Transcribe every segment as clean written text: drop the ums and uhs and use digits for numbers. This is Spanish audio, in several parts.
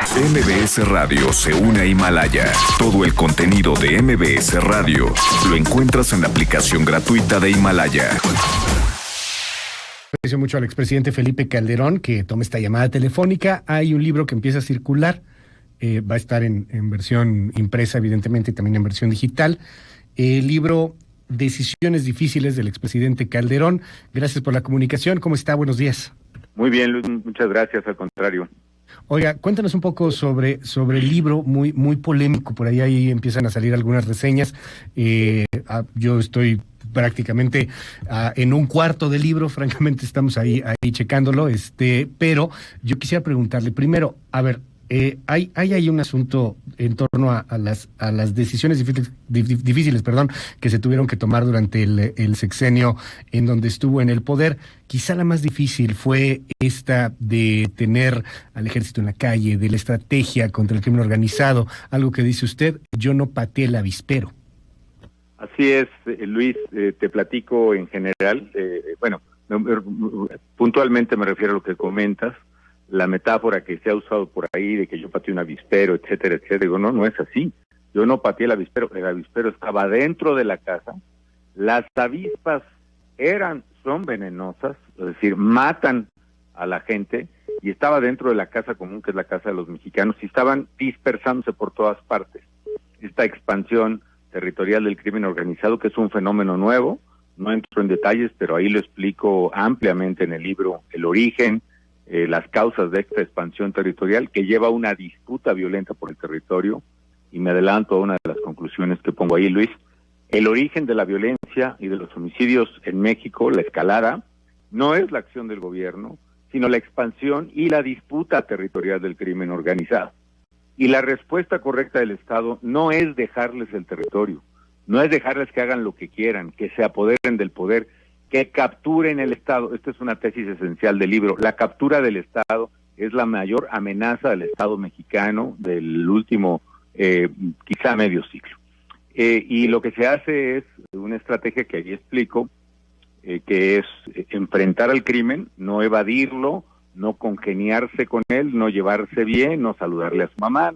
MBS Radio se une a Himalaya. Todo el contenido de MBS Radio lo encuentras en la aplicación gratuita de Himalaya. Aprecio mucho al expresidente Felipe Calderón que tome esta llamada telefónica. Hay un libro que empieza a circular, va a estar en versión impresa, evidentemente, y también en versión digital. El libro Decisiones Difíciles del expresidente Calderón. Gracias por la comunicación. ¿Cómo está? Buenos días. Muy bien, Luis, muchas gracias, al contrario. Oiga, cuéntanos un poco sobre el libro, muy polémico, por ahí empiezan a salir algunas reseñas. Yo estoy prácticamente en un cuarto del libro, francamente estamos ahí checándolo, pero yo quisiera preguntarle primero, a ver, hay un asunto en torno a las decisiones difíciles, que se tuvieron que tomar durante el sexenio en donde estuvo en el poder. Quizá la más difícil fue esta de tener al ejército en la calle, de la estrategia contra el crimen organizado, algo que dice usted, yo no pateé el avispero. Así es, Luis, te platico en general, puntualmente me refiero a lo que comentas, la metáfora que se ha usado por ahí de que yo pateé un avispero, etcétera, etcétera. Digo, no es así. Yo no pateé el avispero estaba dentro de la casa. Las avispas son venenosas, es decir, matan a la gente, y estaba dentro de la casa común, que es la casa de los mexicanos, y estaban dispersándose por todas partes. Esta expansión territorial del crimen organizado, que es un fenómeno nuevo, no entro en detalles, pero ahí lo explico ampliamente en el libro, el origen, las causas de esta expansión territorial que lleva a una disputa violenta por el territorio, y me adelanto a una de las conclusiones que pongo ahí, Luis. El origen de la violencia y de los homicidios en México, la escalada, no es la acción del gobierno, sino la expansión y la disputa territorial del crimen organizado. Y la respuesta correcta del Estado no es dejarles el territorio, no es dejarles que hagan lo que quieran, que se apoderen del poder, que capturen el Estado. Esta es una tesis esencial del libro. La captura del Estado es la mayor amenaza del Estado mexicano del último, quizá medio siglo. Y lo que se hace es una estrategia que ahí explico, que es enfrentar al crimen, no evadirlo, no congeniarse con él, no llevarse bien, no saludarle a su mamá.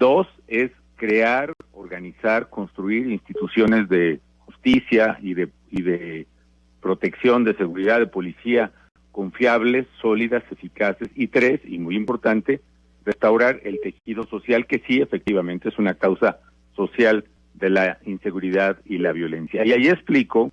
Dos, es crear, organizar, construir instituciones de justicia y de protección, de seguridad, de policía confiables, sólidas, eficaces. Y tres, y muy importante, restaurar el tejido social, que sí, efectivamente, es una causa social de la inseguridad y la violencia. Y ahí explico,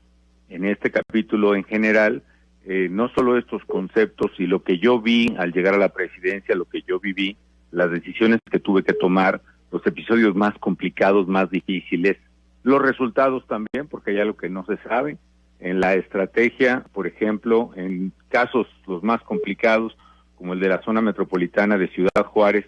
en este capítulo en general, no solo estos conceptos y lo que yo vi al llegar a la presidencia, lo que yo viví, las decisiones que tuve que tomar, los episodios más complicados, más difíciles, los resultados también, porque hay algo que no se sabe. En la estrategia, por ejemplo, en casos los más complicados, como el de la zona metropolitana de Ciudad Juárez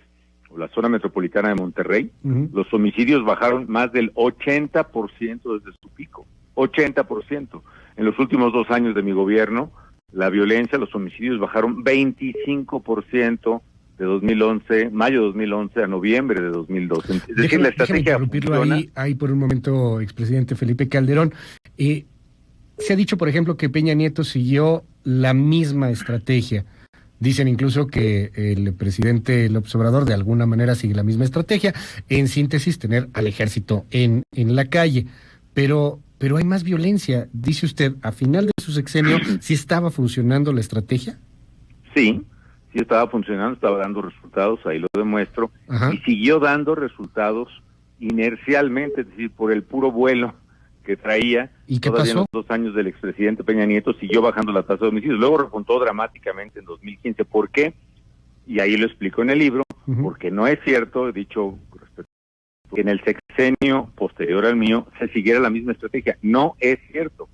o la zona metropolitana de Monterrey, los homicidios bajaron más del 80% desde su pico. 80%. En los últimos 2 años de mi gobierno, la violencia, los homicidios bajaron 25% de 2011, mayo de 2011 a noviembre de 2012. Es decir, la estrategia funciona. Ahí por un momento, expresidente Felipe Calderón. Se ha dicho, por ejemplo, que Peña Nieto siguió la misma estrategia. Dicen incluso que el presidente López Obrador de alguna manera sigue la misma estrategia. En síntesis, tener al ejército en la calle. Pero hay más violencia. Dice usted, a final de su sexenio, ¿sí estaba funcionando la estrategia? Sí estaba funcionando, estaba dando resultados, ahí lo demuestro. Ajá. Y siguió dando resultados inercialmente, es decir, por el puro vuelo que traía. ¿Y qué todavía pasó? En los 2 años del expresidente Peña Nieto siguió bajando la tasa de homicidios, luego repuntó dramáticamente en 2015. ¿Por qué? Y ahí lo explico en el libro, porque no es cierto, he dicho que en el sexenio posterior al mío se siguiera la misma estrategia. No es cierto.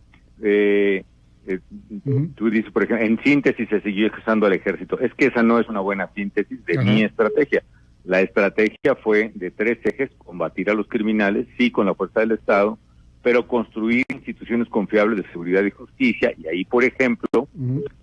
Tú dices, por ejemplo, en síntesis se siguió usando al ejército. Es que esa no es una buena síntesis de mi estrategia. La estrategia fue de 3 ejes: combatir a los criminales, sí, con la fuerza del Estado, pero construir instituciones confiables de seguridad y justicia. Y ahí, por ejemplo,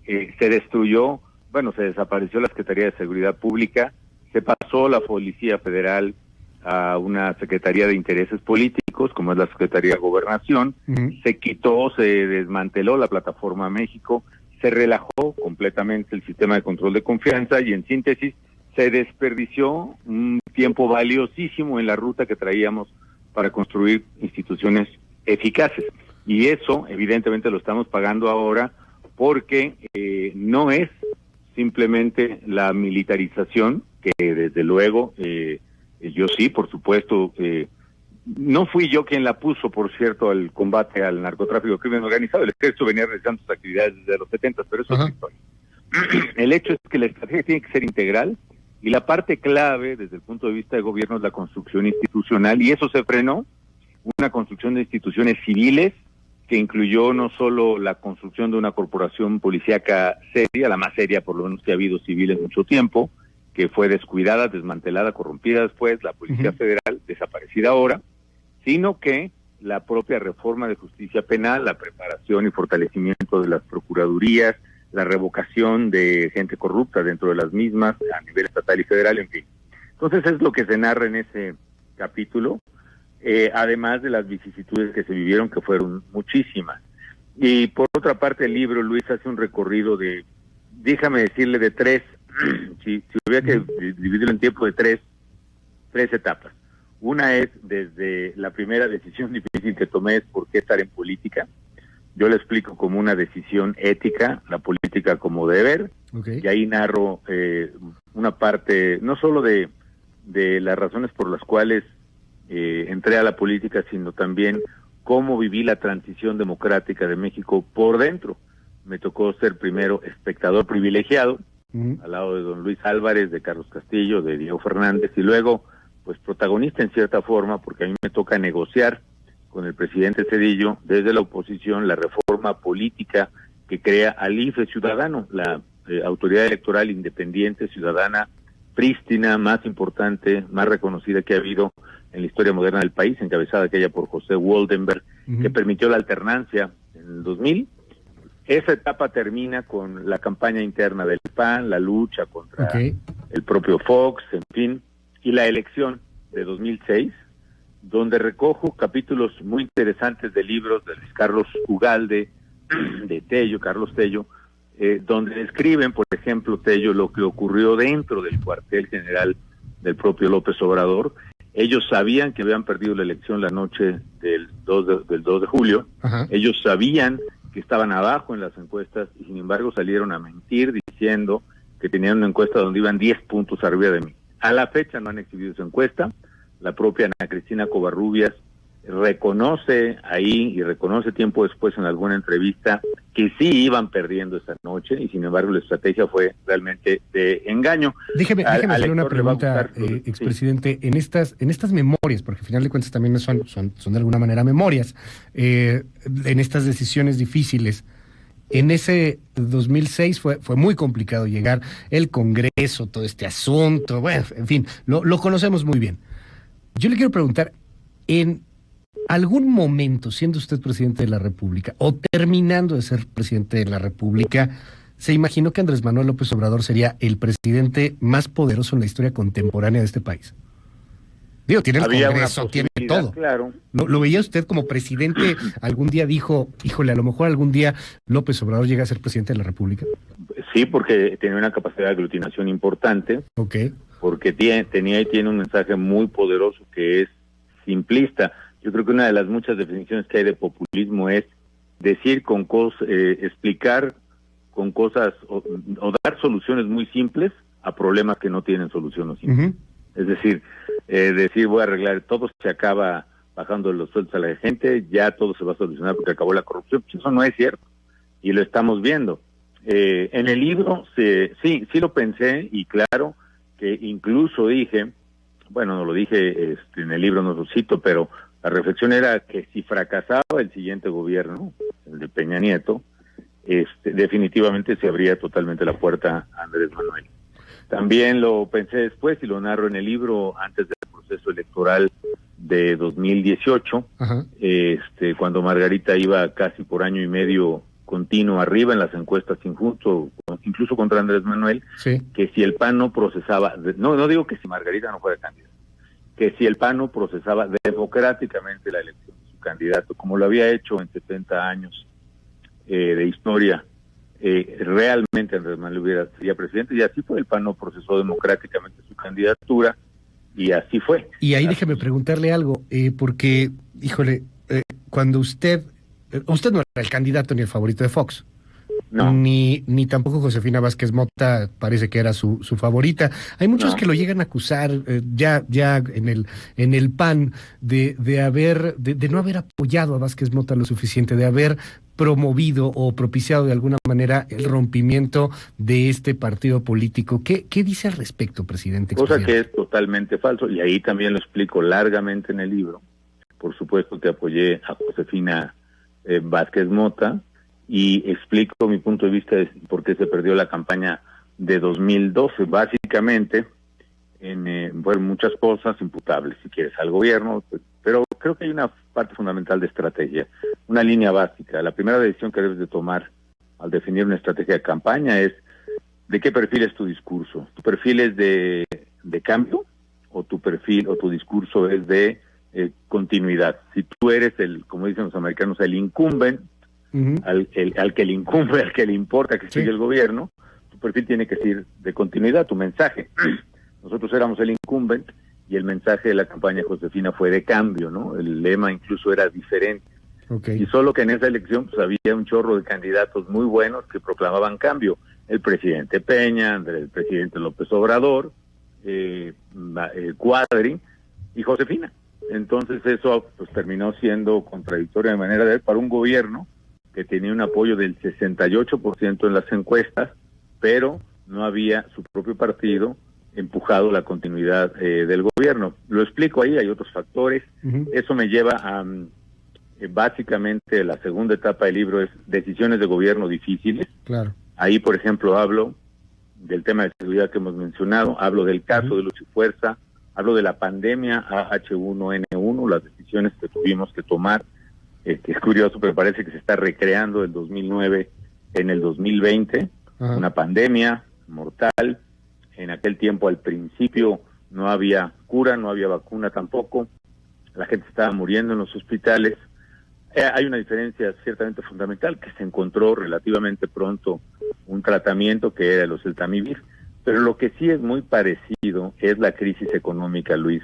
se desapareció la Secretaría de Seguridad Pública, se pasó la Policía Federal a una Secretaría de Intereses Políticos, como es la Secretaría de Gobernación, se desmanteló la Plataforma México, se relajó completamente el sistema de control de confianza y, en síntesis, se desperdició un tiempo valiosísimo en la ruta que traíamos para construir instituciones eficaces. Y eso, evidentemente, lo estamos pagando ahora porque no es simplemente la militarización, que desde luego, yo sí, por supuesto, no fui yo quien la puso, por cierto, al combate al narcotráfico y crimen organizado. El ejército venía realizando sus actividades desde los 70, pero eso es otra historia. El hecho es que la estrategia tiene que ser integral y la parte clave desde el punto de vista de gobierno es la construcción institucional, y eso se frenó, una construcción de instituciones civiles que incluyó no solo la construcción de una corporación policíaca seria, la más seria por lo menos que ha habido civil en mucho tiempo, que fue descuidada, desmantelada, corrompida después, la Policía Federal, desaparecida ahora, sino que la propia reforma de justicia penal, la preparación y fortalecimiento de las procuradurías, la revocación de gente corrupta dentro de las mismas, a nivel estatal y federal, en fin. Entonces es lo que se narra en ese capítulo, además de las vicisitudes que se vivieron, que fueron muchísimas. Y por otra parte, el libro, Luis, hace un recorrido de, déjame decirle, de tres, si hubiera que dividirlo en tiempo, de tres etapas. Una es desde la primera decisión difícil que tomé, es por qué estar en política. Yo lo explico como una decisión ética, la política como deber, y ahí narro una parte, no solo de las razones por las cuales entré a la política, sino también cómo viví la transición democrática de México por dentro. Me tocó ser primero espectador privilegiado, al lado de don Luis Álvarez, de Carlos Castillo, de Diego Fernández, y luego pues protagonista en cierta forma, porque a mí me toca negociar con el presidente Zedillo desde la oposición la reforma política que crea al IFE ciudadano, la autoridad electoral independiente, ciudadana, prístina, más importante, más reconocida que ha habido en la historia moderna del país, encabezada aquella por José Woldenberg, que permitió la alternancia en el 2000. Esa etapa termina con la campaña interna del PAN, la lucha contra el propio Fox, en fin, y la elección de 2006, donde recojo capítulos muy interesantes de libros de Luis Carlos Ugalde, de Tello, Carlos Tello, donde describen, por ejemplo, Tello, lo que ocurrió dentro del cuartel general del propio López Obrador. Ellos sabían que habían perdido la elección la noche del 2 de julio, ellos sabían que estaban abajo en las encuestas y sin embargo salieron a mentir diciendo que tenían una encuesta donde iban 10 puntos arriba de mí. A la fecha no han exhibido su encuesta. La propia Ana Cristina Covarrubias reconoce ahí y reconoce tiempo después en alguna entrevista que sí iban perdiendo esa noche y sin embargo la estrategia fue realmente de engaño. Déjeme hacerle una pregunta, expresidente, en estas memorias, porque al final de cuentas también son de alguna manera memorias, en estas decisiones difíciles. En ese 2006 fue muy complicado llegar, el Congreso, todo este asunto, bueno, en fin, lo conocemos muy bien. Yo le quiero preguntar, en algún momento, siendo usted presidente de la República o terminando de ser presidente de la República, ¿se imaginó que Andrés Manuel López Obrador sería el presidente más poderoso en la historia contemporánea de este país? Digo, tiene el Congreso, tiene todo. Claro. ¿Lo veía usted como presidente? ¿Algún día dijo, híjole, a lo mejor algún día López Obrador llega a ser presidente de la República? Sí, porque tenía una capacidad de aglutinación importante. Porque tiene un mensaje muy poderoso que es simplista. Yo creo que una de las muchas definiciones que hay de populismo es decir con cosas, explicar con cosas o dar soluciones muy simples a problemas que no tienen solución o simple. Es decir, decir voy a arreglar, todo se acaba bajando los sueldos a la gente, ya todo se va a solucionar porque acabó la corrupción. Pues eso no es cierto y lo estamos viendo. En el libro sí lo pensé y claro que incluso dije, bueno, no lo dije en el libro, no lo cito, pero la reflexión era que si fracasaba el siguiente gobierno, el de Peña Nieto, definitivamente se abría totalmente la puerta a Andrés Manuel. También lo pensé después y lo narro en el libro antes del proceso electoral de 2018, cuando Margarita iba casi por año y medio continuo arriba en las encuestas incluso contra Andrés Manuel, que si el PAN no procesaba, no digo que si Margarita no fuera candidata, que si el PAN no procesaba democráticamente la elección de su candidato, como lo había hecho en 70 años de historia realmente Andrés Manuel sería presidente, y así fue. El PAN no procesó democráticamente su candidatura, y así fue. Y ahí déjeme preguntarle algo, porque, híjole, cuando usted no era el candidato ni el favorito de Fox. No. Ni tampoco Josefina Vázquez Mota parece que era su favorita. Hay muchos que lo llegan a acusar ya en el PAN de no haber apoyado a Vázquez Mota lo suficiente, de haber promovido o propiciado de alguna manera el rompimiento de este partido político. ¿Qué dice al respecto, presidente? Cosa que es totalmente falso, y ahí también lo explico largamente en el libro. Por supuesto que apoyé a Josefina Vázquez Mota, y explico mi punto de vista de por qué se perdió la campaña de 2012. Básicamente, fueron muchas cosas imputables, si quieres, al gobierno, pero creo que hay una parte fundamental de estrategia, una línea básica. La primera decisión que debes de tomar al definir una estrategia de campaña es de qué perfil es tu discurso. ¿Tu perfil es de cambio, o tu perfil o tu discurso es de continuidad? Si tú eres como dicen los americanos, el incumbent, al que le incumbe, al que le importa que siga el gobierno, tu perfil tiene que ser de continuidad, tu mensaje. Nosotros éramos el incumbent, y el mensaje de la campaña de Josefina fue de cambio, ¿no? El lema incluso era diferente. Y solo que en esa elección pues había un chorro de candidatos muy buenos que proclamaban cambio. El presidente Peña, el presidente López Obrador, Cuadri y Josefina. Entonces eso pues terminó siendo contradictorio de manera de ver para un gobierno que tenía un apoyo del 68% en las encuestas, pero no había su propio partido empujado la continuidad del gobierno. Lo explico ahí, hay otros factores. Eso me lleva a, básicamente, la segunda etapa del libro es decisiones de gobierno difíciles. Claro. Ahí, por ejemplo, hablo del tema de seguridad que hemos mencionado, hablo del caso de Lucha y Fuerza, hablo de la pandemia H1N1, las decisiones que tuvimos que tomar. Es curioso, pero parece que se está recreando el 2009 en el 2020, una pandemia mortal. En aquel tiempo, al principio, no había cura, no había vacuna tampoco, la gente estaba muriendo en los hospitales. Hay una diferencia ciertamente fundamental, que se encontró relativamente pronto un tratamiento que era el oseltamivir, pero lo que sí es muy parecido es la crisis económica, Luis,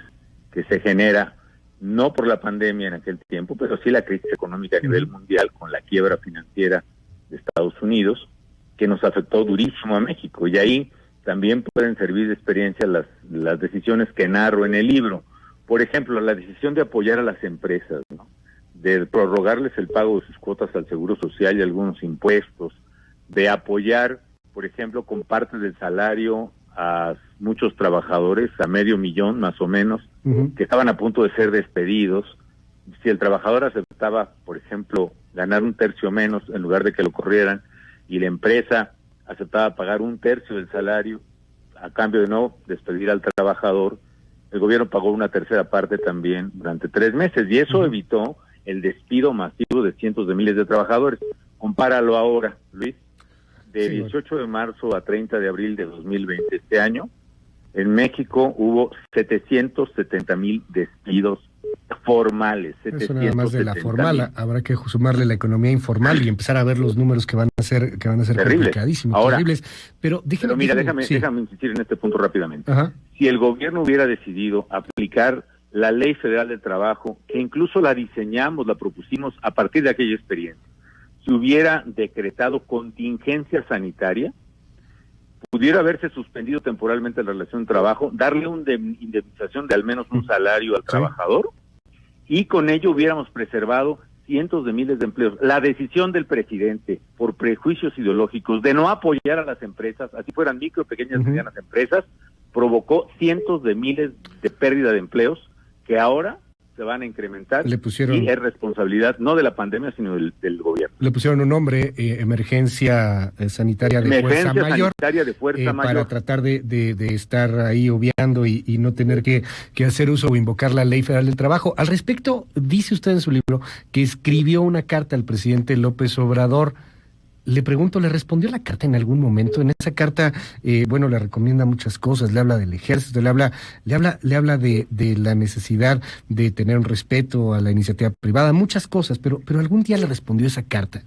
que se genera no por la pandemia en aquel tiempo, pero sí la crisis económica a nivel mundial, con la quiebra financiera de Estados Unidos, que nos afectó durísimo a México. Y ahí también pueden servir de experiencia las decisiones que narro en el libro. Por ejemplo, la decisión de apoyar a las empresas, ¿no? De prorrogarles el pago de sus cuotas al Seguro Social y algunos impuestos, de apoyar, por ejemplo, con parte del salario a muchos trabajadores, a 500,000 más o menos, que estaban a punto de ser despedidos. Si el trabajador aceptaba, por ejemplo, ganar 1/3 menos en lugar de que lo corrieran, y la empresa aceptaba pagar 1/3 del salario a cambio de no despedir al trabajador, el gobierno pagó 1/3 parte también durante 3 meses, y eso evitó el despido masivo de cientos de miles de trabajadores. Compáralo ahora, Luis, de 18 de marzo a 30 de abril de 2020, este año, en México hubo 770,000 despidos formales. Eso nada más de la formal, habrá que sumarle la economía informal y empezar a ver los números que van a ser complicadísimos, ahora, terribles. Pero déjame insistir en este punto rápidamente. Si el gobierno hubiera decidido aplicar la Ley Federal del Trabajo, que incluso la diseñamos, la propusimos a partir de aquella experiencia, si hubiera decretado contingencia sanitaria, pudiera haberse suspendido temporalmente la relación de trabajo, darle una indemnización de al menos un salario al trabajador, y con ello hubiéramos preservado cientos de miles de empleos. La decisión del presidente, por prejuicios ideológicos, de no apoyar a las empresas, así fueran micro, pequeñas y medianas empresas, provocó cientos de miles de pérdida de empleos que ahora se van a incrementar, y es responsabilidad no de la pandemia, sino del gobierno. Le pusieron un nombre, emergencia sanitaria de fuerza mayor, para tratar de estar ahí obviando y no tener que hacer uso o invocar la Ley Federal del Trabajo. Al respecto, dice usted en su libro que escribió una carta al presidente López Obrador. Le pregunto, ¿le respondió la carta en algún momento? En esa carta, le recomienda muchas cosas, le habla del ejército, le habla de la necesidad de tener un respeto a la iniciativa privada, muchas cosas, pero ¿algún día le respondió esa carta?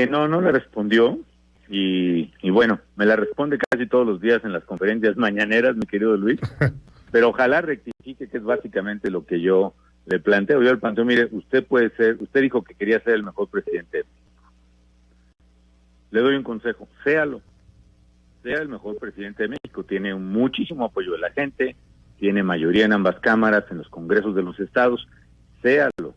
No le respondió. y bueno, me la responde casi todos los días en las conferencias mañaneras, mi querido Luis, pero ojalá rectifique, que es básicamente lo que yo le planteo. Yo le planteo, mire, usted dijo que quería ser el mejor presidente. Le doy un consejo, sea el mejor presidente de México, tiene muchísimo apoyo de la gente, tiene mayoría en ambas cámaras, en los congresos de los estados, séalo.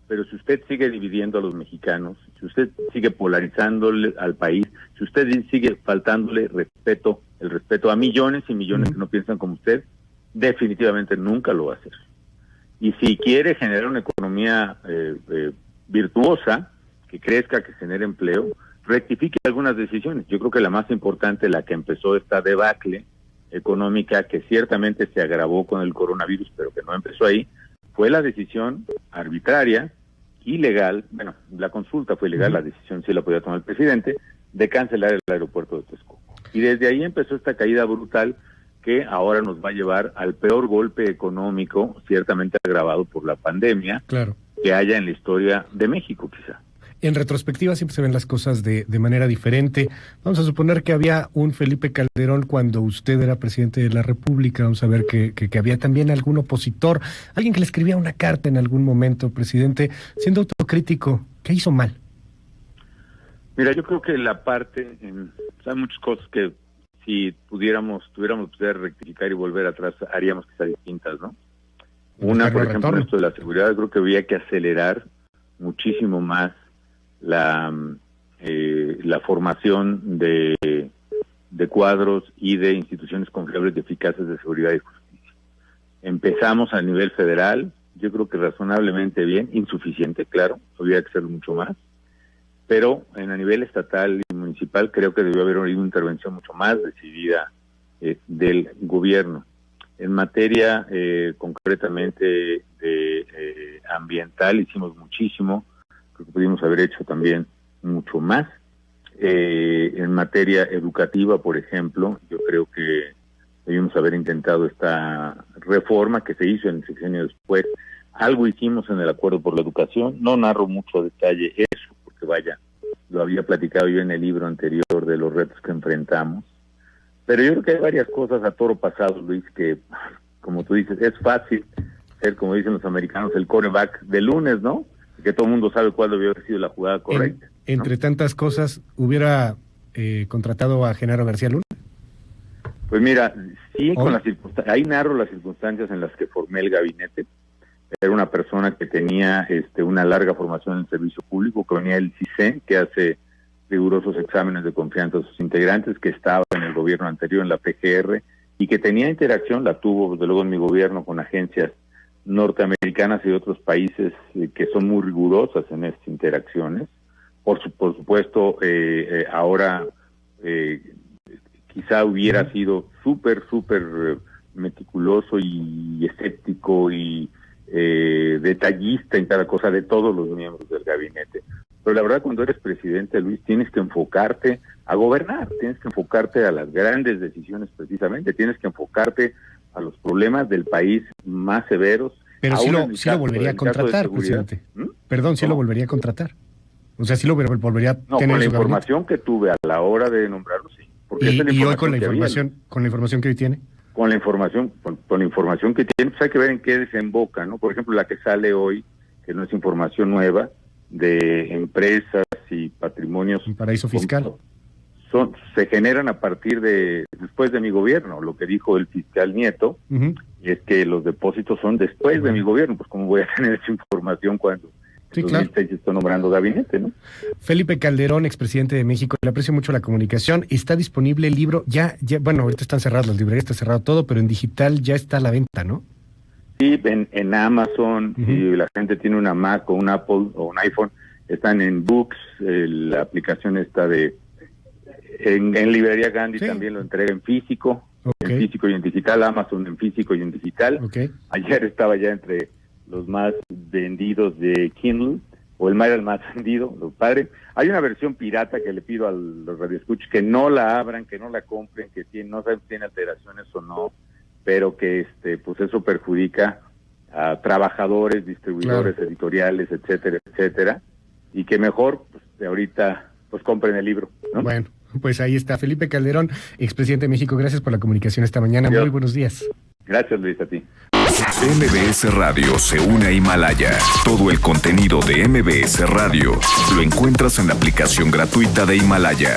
Pero si usted sigue dividiendo a los mexicanos, si usted sigue polarizándole al país, si usted sigue faltándole el respeto a millones y millones que no piensan como usted, definitivamente nunca lo va a hacer. Y si quiere generar una economía virtuosa, que crezca, que genere empleo, rectifique algunas decisiones. Yo creo que la más importante, la que empezó esta debacle económica, que ciertamente se agravó con el coronavirus, pero que no empezó ahí, fue la decisión arbitraria, ilegal, bueno, la consulta fue ilegal, la decisión sí la podía tomar el presidente, de cancelar el aeropuerto de Texcoco. Y desde ahí empezó esta caída brutal que ahora nos va a llevar al peor golpe económico, ciertamente agravado por la pandemia, que haya en la historia de México, quizá. En retrospectiva siempre se ven las cosas de manera diferente. Vamos a suponer que había un Felipe Calderón cuando usted era presidente de la República. Vamos a ver que había también algún opositor, alguien que le escribía una carta en algún momento, presidente, siendo autocrítico. ¿Qué hizo mal? Mira, yo creo que hay muchas cosas que si tuviéramos poder rectificar y volver atrás, haríamos que sean distintas, ¿no? Una, por ejemplo, esto de la seguridad, creo que había que acelerar muchísimo más la formación de cuadros y de instituciones confiables y eficaces de seguridad y justicia. Empezamos a nivel federal, yo creo que razonablemente bien, insuficiente, claro, había que hacerlo mucho más, pero a nivel estatal y municipal creo que debió haber habido una intervención mucho más decidida del gobierno. En materia concretamente ambiental hicimos muchísimo, creo que pudimos haber hecho también mucho más. En materia educativa, por ejemplo, yo creo que debimos haber intentado esta reforma que se hizo en el sexenio después. Algo hicimos en el acuerdo por la educación, no narro mucho detalle eso, porque vaya, lo había platicado yo en el libro anterior de los retos que enfrentamos. Pero yo creo que hay varias cosas a toro pasado, Luis, que, como tú dices, es fácil ser, como dicen los americanos, el quarterback de lunes, ¿no? Que todo el mundo sabe cuál debió haber sido la jugada correcta. Entre tantas cosas, ¿hubiera contratado a Genaro García Luna? Pues mira, sí, con las circunstancias, ahí narro las circunstancias en las que formé el gabinete. Era una persona que tenía una larga formación en el servicio público, que venía del CISEN, que hace rigurosos exámenes de confianza a sus integrantes, que estaba en el gobierno anterior, en la PGR, y que tenía interacción, la tuvo desde luego en mi gobierno, con agencias norteamericanas y de otros países que son muy rigurosas en estas interacciones. Por supuesto, ahora quizá hubiera sido súper meticuloso y escéptico y detallista en cada cosa de todos los miembros del gabinete. Pero la verdad, cuando eres presidente, Luis, tienes que enfocarte a gobernar, tienes que enfocarte a las grandes decisiones precisamente, tienes que enfocarte a los problemas del país más severos. Pero sí lo volvería a contratar, presidente. Perdón, sí lo volvería a contratar. O sea, sí lo volvería a tener. No, con la información que tuve a la hora de nombrarlo, sí. Porque y hoy con la información que hoy tiene. Con la información que tiene, pues hay que ver en qué desemboca, ¿no? Por ejemplo, la que sale hoy, que no es información nueva, de empresas y patrimonios. Un paraíso fiscal. Se generan a partir después de mi gobierno. Lo que dijo el fiscal Nieto es que los depósitos son después de mi gobierno. Pues cómo voy a tener esa información cuando sí, claro, se está nombrando gabinete, ¿no? Felipe Calderón, expresidente de México, le aprecio mucho la comunicación. Está disponible el libro, ya bueno, ahorita están cerradas las librerías, está cerrado todo, pero en digital ya está a la venta, ¿no? Sí, en Amazon, si la gente tiene una Mac o un Apple o un iPhone, están en Books, la aplicación está en Librería Gandhi, sí. También lo entrega en físico, en físico y en digital, Amazon en físico y en digital. Ayer estaba ya entre los más vendidos de Kindle, o el más vendido, lo padre. Hay una versión pirata que le pido a los radioescuchos que no la abran, que no la compren, que no saben si tiene alteraciones o no, pero que pues eso perjudica a trabajadores, distribuidores, claro, editoriales, etcétera, y que mejor pues de ahorita pues compren el libro, ¿no? Bueno, Pues ahí está, Felipe Calderón, expresidente de México. Gracias por la comunicación esta mañana. Adiós. Muy buenos días. Gracias, Luis, a ti. MBS Radio se une a Himalaya. Todo el contenido de MBS Radio lo encuentras en la aplicación gratuita de Himalaya.